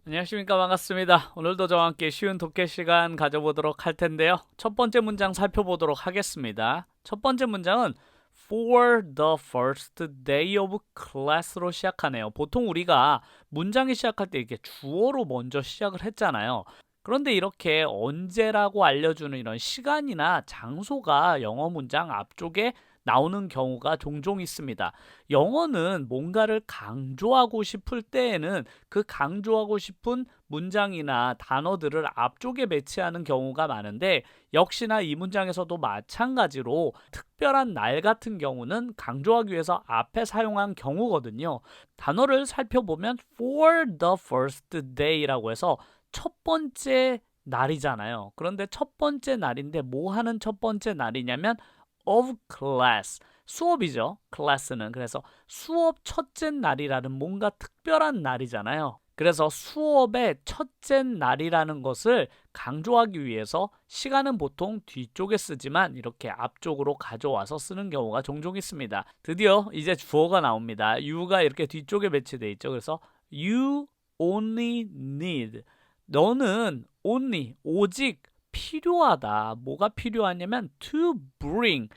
안녕하십니까, 반갑습니다. 오늘도 저와 함께 쉬운 독해 시간 가져보도록 할 텐데요. 첫 번째 문장 살펴보도록 하겠습니다. 첫 번째 문장은 For the first day of class로 시작하네요. 보통 우리가 문장이 시작할 때 이렇게 주어로 먼저 시작을 했잖아요. 그런데 이렇게 언제라고 알려주는 이런 시간이나 장소가 영어 문장 앞쪽에 나오는 경우가 종종 있습니다. 영어는 뭔가를 강조하고 싶을 때에는 그 강조하고 싶은 문장이나 단어들을 앞쪽에 배치하는 경우가 많은데, 역시나 이 문장에서도 마찬가지로 특별한 날 같은 경우는 강조하기 위해서 앞에 사용한 경우거든요. 단어를 살펴보면 for the first day라고 해서 첫 번째 날이잖아요. 그런데 첫 번째 날인데 뭐 하는 첫 번째 날이냐면 of class, 수업이죠. class는. 그래서 수업 첫째 날이라는 뭔가 특별한 날이잖아요. 그래서 수업의 첫째 날이라는 것을 강조하기 위해서 시간은 보통 뒤쪽에 쓰지만 이렇게 앞쪽으로 가져와서 쓰는 경우가 종종 있습니다. 드디어 이제 주어가 나옵니다. you가 이렇게 뒤쪽에 배치되어 있죠. 그래서 you only need, 너는 only, 오직 필요하다. 뭐가 필요하냐면 to bring,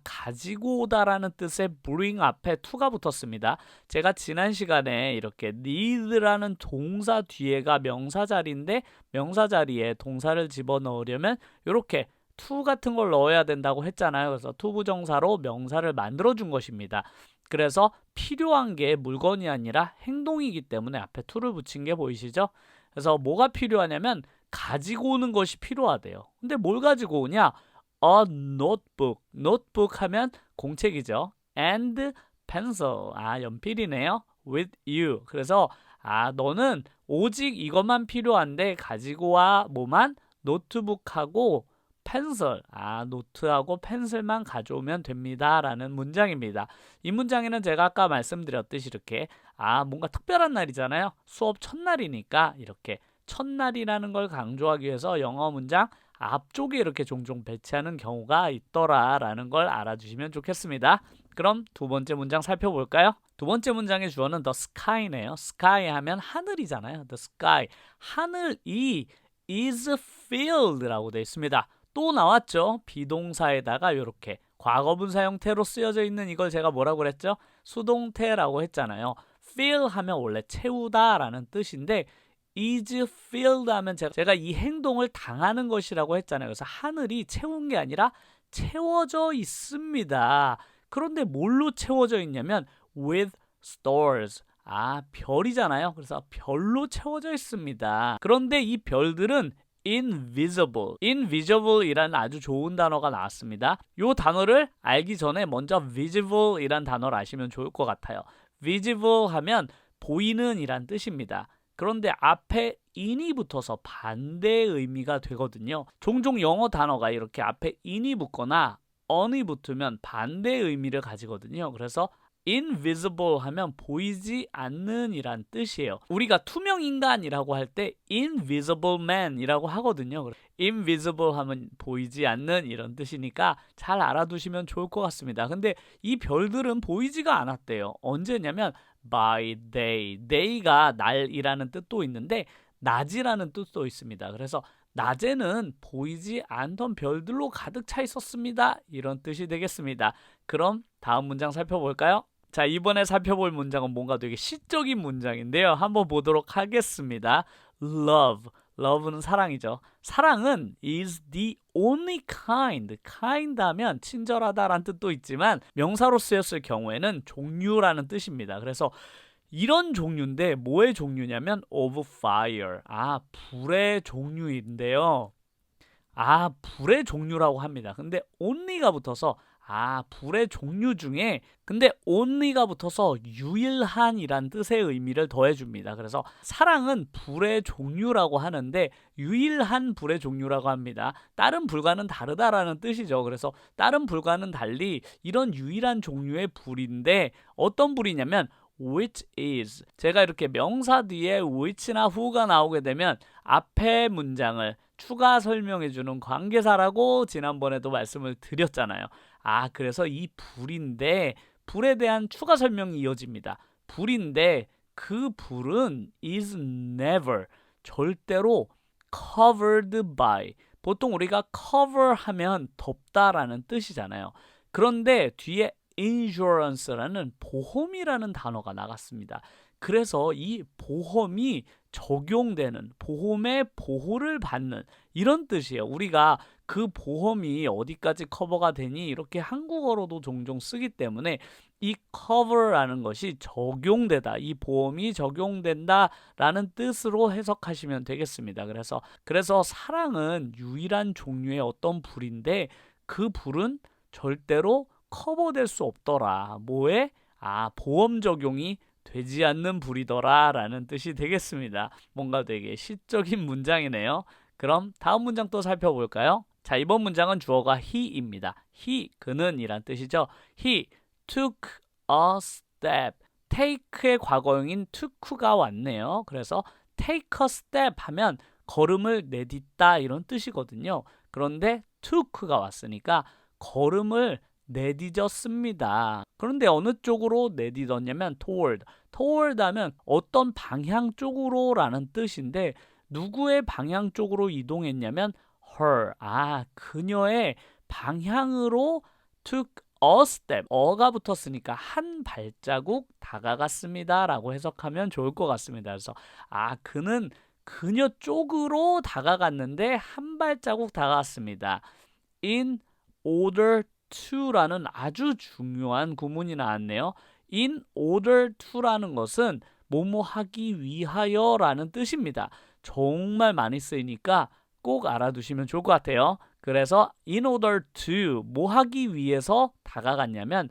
가지고 오다라는 뜻의 bring 앞에 to가 붙었습니다. 제가 지난 시간에 이렇게 need라는 동사 뒤에가 명사 자리인데 명사 자리에 동사를 집어넣으려면 이렇게 to 같은 걸 넣어야 된다고 했잖아요. 그래서 to 부정사로 명사를 만들어 준 것입니다. 그래서 필요한 게 물건이 아니라 행동이기 때문에 앞에 to를 붙인 게 보이시죠? 그래서 뭐가 필요하냐면 가지고 오는 것이 필요하대요. 근데 뭘 가지고 오냐? A notebook. notebook 하면 공책이죠. And pencil. 연필이네요. With you. 그래서 너는 오직 이것만 필요한데 가지고 와 뭐만? 노트북하고 펜슬. 노트하고 펜슬만 가져오면 됩니다. 라는 문장입니다. 이 문장에는 제가 아까 말씀드렸듯이 이렇게 뭔가 특별한 날이잖아요. 수업 첫날이니까 이렇게 첫날이라는 걸 강조하기 위해서 영어 문장 앞쪽에 이렇게 종종 배치하는 경우가 있더라라는 걸 알아주시면 좋겠습니다. 그럼 두 번째 문장 살펴볼까요? 두 번째 문장의 주어는 the sky네요. sky 하면 하늘이잖아요. the sky. 하늘이 is filled라고 되어 있습니다. 또 나왔죠. 비동사에다가 이렇게 과거분사 형태로 쓰여져 있는 이걸 제가 뭐라고 그랬죠? 수동태라고 했잖아요. fill 하면 원래 채우다라는 뜻인데 is filled 하면 제가 이 행동을 당하는 것이라고 했잖아요. 그래서 하늘이 채운 게 아니라 채워져 있습니다. 그런데 뭘로 채워져 있냐면 with stars. 별이잖아요. 그래서 별로 채워져 있습니다. 그런데 이 별들은 invisible. invisible이라는 아주 좋은 단어가 나왔습니다. 이 단어를 알기 전에 먼저 visible이라는 단어를 아시면 좋을 것 같아요. visible 하면 보이는 이란 뜻입니다. 그런데 앞에 in이 붙어서 반대의 의미가 되거든요. 종종 영어 단어가 이렇게 앞에 in이 붙거나 on이 붙으면 반대의 의미를 가지거든요. 그래서 invisible 하면 보이지 않는 이란 뜻이에요. 우리가 투명 인간이라고 할 때 invisible man 이라고 하거든요. invisible 하면 보이지 않는 이런 뜻이니까 잘 알아두시면 좋을 것 같습니다. 근데 이 별들은 보이지가 않았대요. 언제냐면 by day. day가 날이라는 뜻도 있는데 낮이라는 뜻도 있습니다. 그래서 낮에는 보이지 않던 별들로 가득 차 있었습니다. 이런 뜻이 되겠습니다. 그럼 다음 문장 살펴볼까요? 자, 이번에 살펴볼 문장은 뭔가 되게 시적인 문장인데요. 한번 보도록 하겠습니다. love. love는 사랑이죠. 사랑은 is the only kind. kind 하면 친절하다라는 뜻도 있지만 명사로 쓰였을 경우에는 종류라는 뜻입니다. 그래서 이런 종류인데 뭐의 종류냐면 of fire. 불의 종류인데요. 불의 종류라고 합니다. 근데 only가 붙어서 불의 종류 중에 근데 only가 붙어서 유일한이란 뜻의 의미를 더해줍니다. 그래서 사랑은 불의 종류라고 하는데 유일한 불의 종류라고 합니다. 다른 불과는 다르다라는 뜻이죠. 그래서 다른 불과는 달리 이런 유일한 종류의 불인데 어떤 불이냐면 which is. 제가 이렇게 명사 뒤에 which나 who가 나오게 되면 앞에 문장을 추가 설명해주는 관계사라고 지난번에도 말씀을 드렸잖아요. 그래서 이 불인데 불에 대한 추가 설명이 이어집니다. 불인데 그 불은 is never 절대로 covered by 보통 우리가 cover 하면 덮다라는 뜻이잖아요. 그런데 뒤에 insurance라는 보험이라는 단어가 나갔습니다. 그래서 이 보험이 적용되는 보험의 보호를 받는 이런 뜻이에요. 우리가 그 보험이 어디까지 커버가 되니 이렇게 한국어로도 종종 쓰기 때문에 이 cover라는 것이 적용되다, 이 보험이 적용된다라는 뜻으로 해석하시면 되겠습니다. 그래서 사랑은 유일한 종류의 어떤 불인데 그 불은 절대로 커버될 수 없더라. 뭐에? 보험 적용이 되지 않는 불이더라 라는 뜻이 되겠습니다. 뭔가 되게 시적인 문장이네요. 그럼 다음 문장 또 살펴볼까요? 자, 이번 문장은 주어가 he입니다. he, 그는 이란 뜻이죠. He took a step. take의 과거형인 took가 왔네요. 그래서 take a step 하면 걸음을 내딛다 이런 뜻이거든요. 그런데 took가 왔으니까 걸음을 내딛었습니다. 그런데 어느 쪽으로 내딛었냐면 toward. toward 하면 어떤 방향 쪽으로 라는 뜻인데 누구의 방향 쪽으로 이동했냐면 her. 그녀의 방향으로 took a step. 어가 붙었으니까 한 발자국 다가갔습니다 라고 해석하면 좋을 것 같습니다. 그래서 그는 그녀 쪽으로 다가갔는데 한 발자국 다가갔습니다. in order to라는 아주 중요한 구문이 나왔네요. in order to라는 것은 뭐뭐 하기 위하여 라는 뜻입니다. 정말 많이 쓰이니까 꼭 알아두시면 좋을 것 같아요. 그래서 in order to 뭐 하기 위해서 다가갔냐면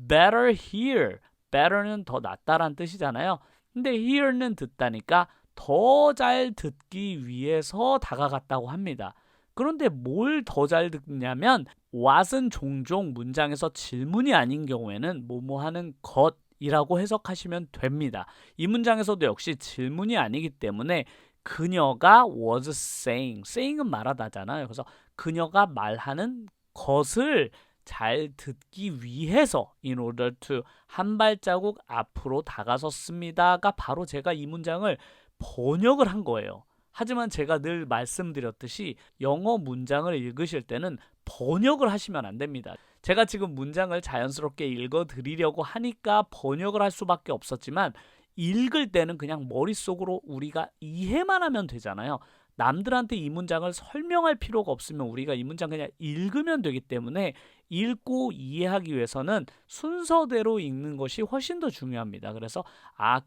better hear. better는 더 낫다란 뜻이잖아요. 근데 hear는 듣다니까 더 잘 듣기 위해서 다가갔다고 합니다. 그런데 뭘 더 잘 듣냐면 what은 종종 문장에서 질문이 아닌 경우에는 뭐뭐 하는 것이라고 해석하시면 됩니다. 이 문장에서도 역시 질문이 아니기 때문에 그녀가 was saying은 말하다잖아요. 그래서 그녀가 말하는 것을 잘 듣기 위해서 in order to 한 발자국 앞으로 다가섰습니다가 바로 제가 이 문장을 번역을 한 거예요. 하지만 제가 늘 말씀드렸듯이 영어 문장을 읽으실 때는 번역을 하시면 안 됩니다. 제가 지금 문장을 자연스럽게 읽어드리려고 하니까 번역을 할 수밖에 없었지만 읽을 때는 그냥 머릿속으로 우리가 이해만 하면 되잖아요. 남들한테 이 문장을 설명할 필요가 없으면 우리가 이 문장 그냥 읽으면 되기 때문에 읽고 이해하기 위해서는 순서대로 읽는 것이 훨씬 더 중요합니다. 그래서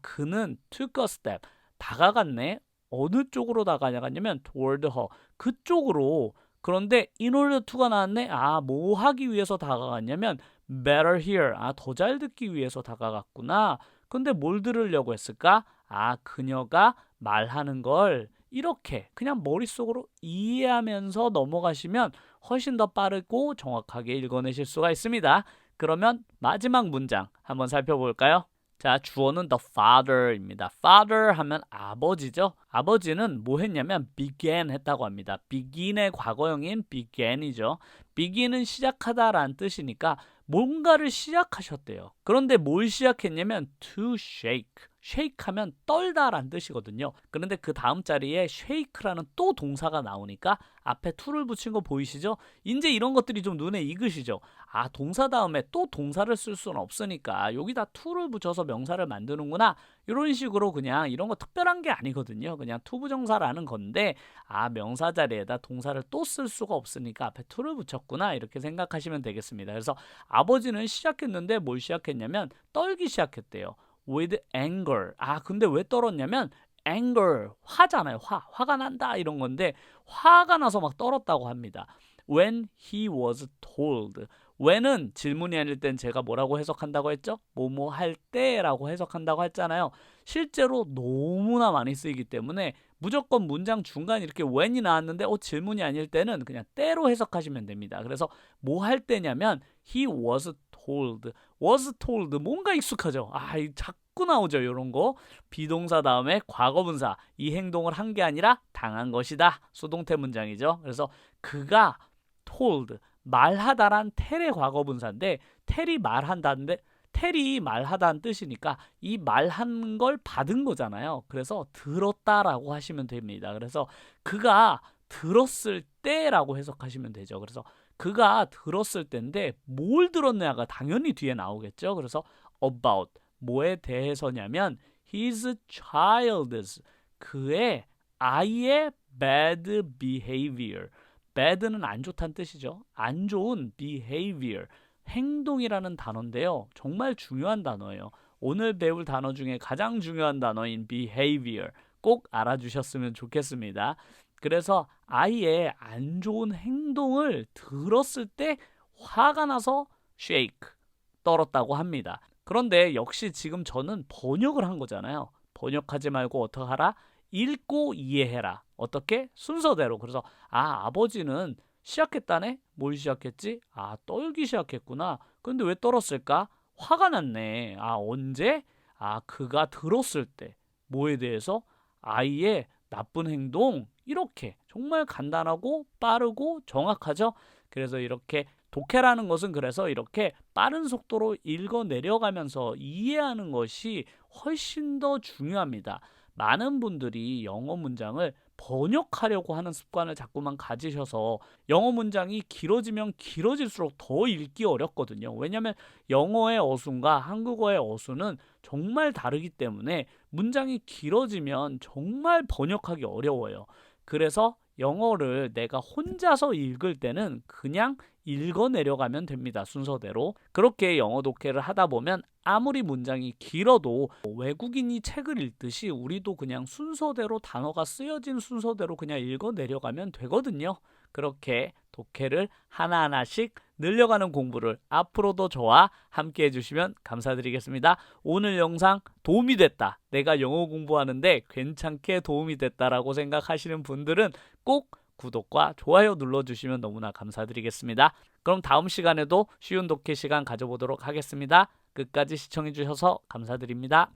그는 took a step 다가갔네. 어느 쪽으로 다가갔냐면 toward her 그쪽으로. 그런데 in order to가 나왔네. 뭐 하기 위해서 다가갔냐면 better hear. 더 잘 듣기 위해서 다가갔구나. 근데 뭘 들으려고 했을까? 그녀가 말하는 걸 이렇게 그냥 머릿속으로 이해하면서 넘어가시면 훨씬 더 빠르고 정확하게 읽어내실 수가 있습니다. 그러면 마지막 문장 한번 살펴볼까요? 자, 주어는 the father입니다. father 하면 아버지죠. 아버지는 뭐 했냐면 began 했다고 합니다. begin의 과거형인 began이죠. begin은 시작하다라는 뜻이니까 뭔가를 시작하셨대요. 그런데 뭘 시작했냐면 to shake. shake 하면 떨다라는 뜻이거든요. 그런데 그 다음 자리에 shake라는 또 동사가 나오니까 앞에 to를 붙인 거 보이시죠? 이제 이런 것들이 좀 눈에 익으시죠? 동사 다음에 또 동사를 쓸 수는 없으니까 여기다 to를 붙여서 명사를 만드는구나. 이런 식으로 그냥 이런 거 특별한 게 아니거든요. 그냥 투부정사라는 건데 명사 자리에다 동사를 또 쓸 수가 없으니까 앞에 to를 붙였구나. 이렇게 생각하시면 되겠습니다. 그래서 아버지는 시작했는데 뭘 시작했냐면 떨기 시작했대요. with anger. 근데 왜 떨었냐면 anger, 화잖아요. 화가 난다 이런 건데 화가 나서 막 떨었다고 합니다. when he was told. when은 질문이 아닐 땐 제가 뭐라고 해석한다고 했죠? 뭐뭐 할 때라고 해석한다고 했잖아요. 실제로 너무나 많이 쓰이기 때문에 무조건 문장 중간에 이렇게 when이 나왔는데 질문이 아닐 때는 그냥 때로 해석하시면 됩니다. 그래서 뭐 할 때냐면 he was told. was told 뭔가 익숙하죠? 자꾸 나오죠. 이런 거. 비동사 다음에 과거분사. 이 행동을 한 게 아니라 당한 것이다. 수동태 문장이죠. 그래서 그가 told 말하다란 텔의 과거분사인데 텔이 말한다는데 텔이 말하다는 뜻이니까 이 말한 걸 받은 거잖아요. 그래서 들었다라고 하시면 됩니다. 그래서 그가 들었을 때라고 해석하시면 되죠. 그래서 그가 들었을 때인데 뭘 들었냐가 당연히 뒤에 나오겠죠. 그래서 about 뭐에 대해서냐면 his child's 그의 아이의 bad behavior. bad는 안 좋다는 뜻이죠. 안 좋은 behavior. 행동이라는 단어인데요. 정말 중요한 단어예요. 오늘 배울 단어 중에 가장 중요한 단어인 behavior 꼭 알아주셨으면 좋겠습니다. 그래서 아이의 안 좋은 행동을 들었을 때 화가 나서 shake, 떨었다고 합니다. 그런데 역시 지금 저는 번역을 한 거잖아요. 번역하지 말고 어떻게 하라? 읽고 이해해라. 어떻게? 순서대로. 그래서 아버지는 시작했다네? 뭘 시작했지? 떨기 시작했구나. 근데 왜 떨었을까? 화가 났네. 언제? 그가 들었을 때. 뭐에 대해서? 아이의 나쁜 행동. 이렇게 정말 간단하고 빠르고 정확하죠? 그래서 이렇게 독해라는 것은 그래서 이렇게 빠른 속도로 읽어 내려가면서 이해하는 것이 훨씬 더 중요합니다. 많은 분들이 영어 문장을 번역하려고 하는 습관을 자꾸만 가지셔서 영어 문장이 길어지면 길어질수록 더 읽기 어렵거든요. 왜냐하면 영어의 어순과 한국어의 어순은 정말 다르기 때문에 문장이 길어지면 정말 번역하기 어려워요. 그래서 영어를 내가 혼자서 읽을 때는 그냥 읽어 내려가면 됩니다. 순서대로. 그렇게 영어 독해를 하다 보면 아무리 문장이 길어도 외국인이 책을 읽듯이 우리도 그냥 순서대로 단어가 쓰여진 순서대로 그냥 읽어 내려가면 되거든요. 그렇게 독해를 하나하나씩 늘려가는 공부를 앞으로도 저와 함께 해주시면 감사드리겠습니다. 오늘 영상 도움이 됐다. 내가 영어 공부하는데 괜찮게 도움이 됐다라고 생각하시는 분들은 꼭 구독과 좋아요 눌러주시면 너무나 감사드리겠습니다. 그럼 다음 시간에도 쉬운 독해 시간 가져보도록 하겠습니다. 끝까지 시청해주셔서 감사드립니다.